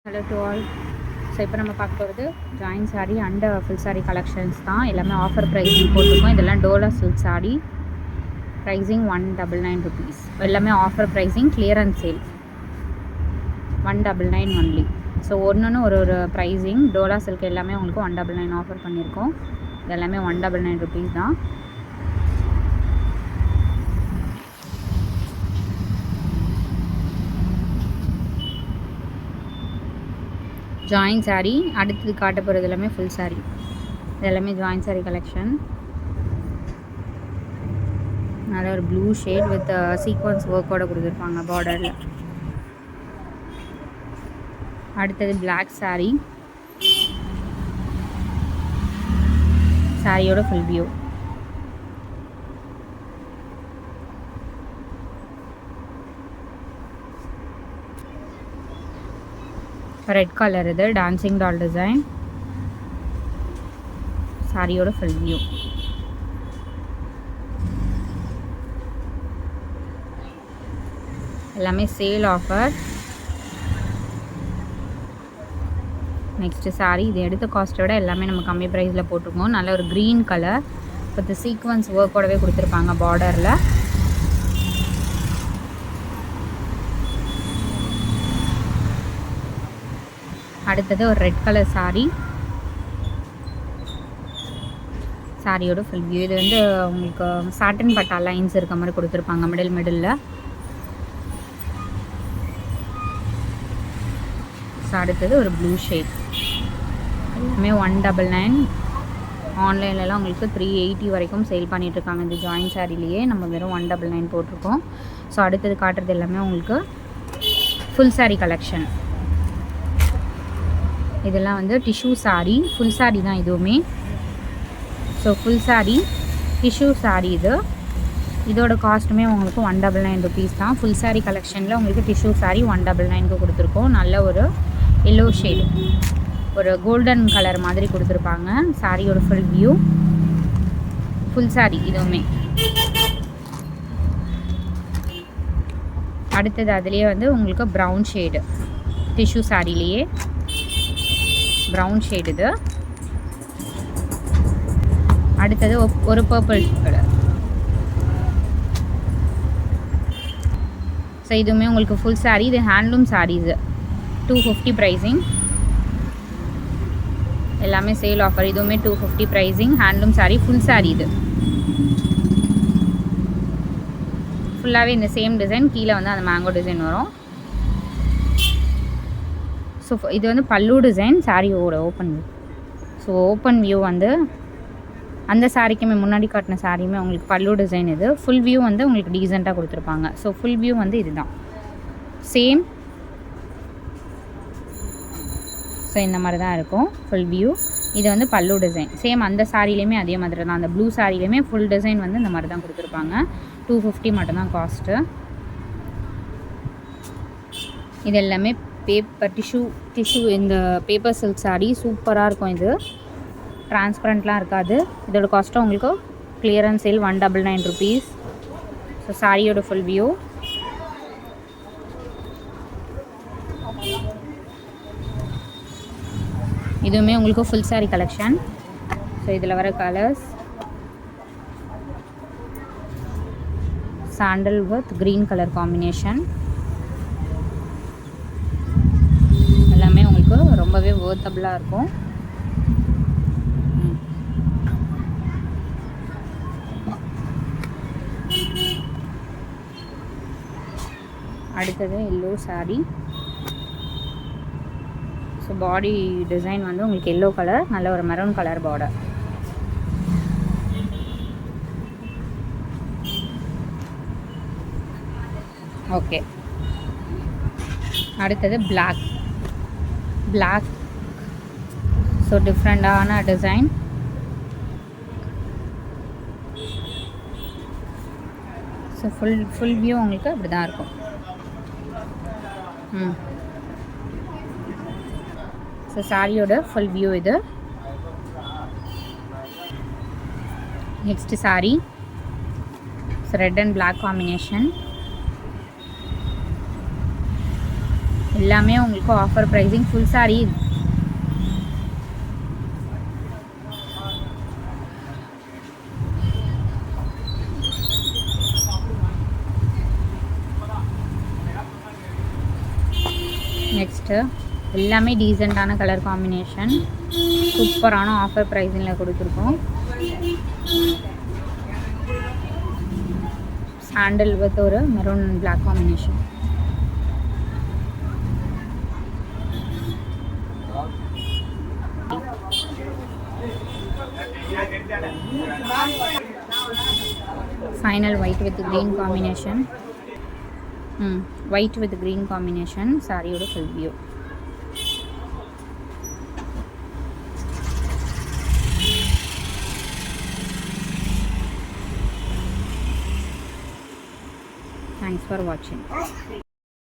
Hello to all. So இப்போ நம்ம பார்க்க போகிறது join sari and full sari collections தான். எல்லாமே ஆஃபர் ப்ரைஸிங் போட்டிருக்கோம். இதெல்லாம் Dola silk sari. Pricing 199 rupees. எல்லாமே offer pricing, clearance sale 199 only. So ஒன்று ஒரு ப்ரைஸிங். டோலா சில்க் எல்லாமே உங்களுக்கு 199 ஆஃபர் பண்ணியிருக்கோம். இது எல்லாமே 199 rupees தான். ஜாயின் சாரீ. அடுத்தது காட்ட போகிறது எல்லாமே ஃபுல் சாரீ. இது எல்லாமே ஜாயின் சாரீ கலெக்ஷன். நல்ல ஒரு ப்ளூ ஷேட் வித் சீக்வன்ஸ் ஒர்க்கோட கொடுத்துருப்பாங்க பார்டரில். அடுத்தது பிளாக் சாரீ. சாரியோட ஃபுல் வியூ. ரெட் கலர், இது டான்சிங் டால் டிசைன். சாரியோட ஃபுல் வியூ. எல்லாமே சேல் ஆஃபர். நெக்ஸ்ட்டு சாரீ. இது எடுத்த காஸ்ட்டை விட எல்லாமே நம்ம கம்மி ப்ரைஸில் போட்டிருக்கோம். நல்ல ஒரு க்ரீன் கலர் வித் சீக்வன்ஸ் ஒர்க்கோடவே கொடுத்துருப்பாங்க பார்டரில். அடுத்தது ஒரு ரெட் கலர் சாரீ. சாரியோட ஃபுல் வியூ. இது வந்து உங்களுக்கு சாட்டன் பட்டா லைன்ஸ் இருக்க மாதிரி கொடுத்துருப்பாங்க மிடில். ஸோ அடுத்தது ஒரு ப்ளூ ஷேட். எல்லாமே 199. ஆன்லைன்லலாம் உங்களுக்கு 380 வரைக்கும் சேல் பண்ணிகிட்ருக்காங்க. இந்த ஜாயின் சாரிலேயே நம்ம வெறும் 199 போட்டிருக்கோம். ஸோ அடுத்தது காட்டுறது எல்லாமே உங்களுக்கு ஃபுல் சாரீ கலெக்ஷன். இதெல்லாம் வந்து டிஷ்யூ சாரீ. ஃபுல் சாரீ தான் இதுவுமே. So full sari tissue sari. இதோட காஸ்ட்டுமே உங்களுக்கு 199 rupees தான். ஃபுல் சாரீ கலெக்ஷனில் உங்களுக்கு டிஷ்யூ சாரீ 199க்கு கொடுத்துருக்கோம். நல்ல ஒரு எல்லோ ஷேடு, ஒரு கோல்டன் கலர் மாதிரி கொடுத்துருப்பாங்க. சாரியோட ஃபுல் வியூ. ஃபுல் சாரீ இதுவுமே. அடுத்தது அதுலேயே வந்து உங்களுக்கு ப்ரௌன் ஷேடு. டிஷ்யூ சாரிலேயே ப்ரௌன் ஷேடு இது. அடுத்தது ஒரு பர்பிள் கலர். ஸோ இதுவுமே உங்களுக்கு ஃபுல் சாரீ. இது ஹேண்ட்லூம் சாரீஸ். 250 ப்ரைஸிங். எல்லாமே சேல் ஆஃபர். இதுவுமே 250 pricing. Handloom sari, full sari. இது ஃபுல்லாகவே இந்த சேம் டிசைன். கீழே வந்து அந்த மேங்கோ டிசைன் வரும். ஸோ இது வந்து பல்லு டிசைன். சாரியோட open view. So open view வந்து அந்த சாரிக்குமே முன்னாடி காட்டின சாரியுமே உங்களுக்கு பல்லு டிசைன். இது ஃபுல் வியூ வந்து உங்களுக்கு டீசெண்டாக கொடுத்துருப்பாங்க. ஸோ ஃபுல் வியூ வந்து இதுதான் சேம். ஸோ இந்த மாதிரி தான் இருக்கும் ஃபுல் வியூ. இது வந்து பல்லு டிசைன். சேம் அந்த சாரிலையுமே அதே மாதிரி தான். அந்த ப்ளூ சாரிலையுமே ஃபுல் டிசைன் வந்து இந்த மாதிரி தான் கொடுத்துருப்பாங்க. 250 மட்டும்தான் காஸ்ட்டு. இது எல்லாமே பேப்பர் டிஷ்யூ இந்த பேப்பர் சில்க் சாரீ சூப்பராக இருக்கும். இது டிரான்ஸ்பரண்ட்லாம் இருக்காது. இதோட காஸ்ட்டும் உங்களுக்கு கிளியரன்ஸ் சேல் 199 rupees. ஸோ சாரியோட ஃபுல் வியூ. இதுவுமே உங்களுக்கு ஃபுல் சாரீ கலெக்ஷன். ஸோ இதில் வர colours sandal with green colour combination. எல்லாமே உங்களுக்கு ரொம்பவே வொர்த்தபுளாக இருக்கும். அடுத்தது yellow sari. So body design வந்து உங்களுக்கு எல்லோ கலர், நல்ல ஒரு மெரூன் கலர் பார்டர். ஓகே. அடுத்தது பிளாக். ஸோ டிஃப்ரெண்ட்டான டிசைன். ஸோ ஃபுல் வியூ உங்களுக்கு அப்படி தான் இருக்கும். ஸோ சாரியோட ஃபுல் வியூ இது. Next sari. So red and black combination. எல்லாமே உங்களுக்கு offer pricing. Full sari next எல்லாமே டீசெண்டான கலர் காம்பினேஷன், சூப்பரான ஆஃபர் ப்ரைஸிங்கில் கொடுத்துருக்கோம். சாண்டல் வித் ஒரு maroon black combination. Final white with green combination. White with green combination சாரியோட full view. Thanks for watching.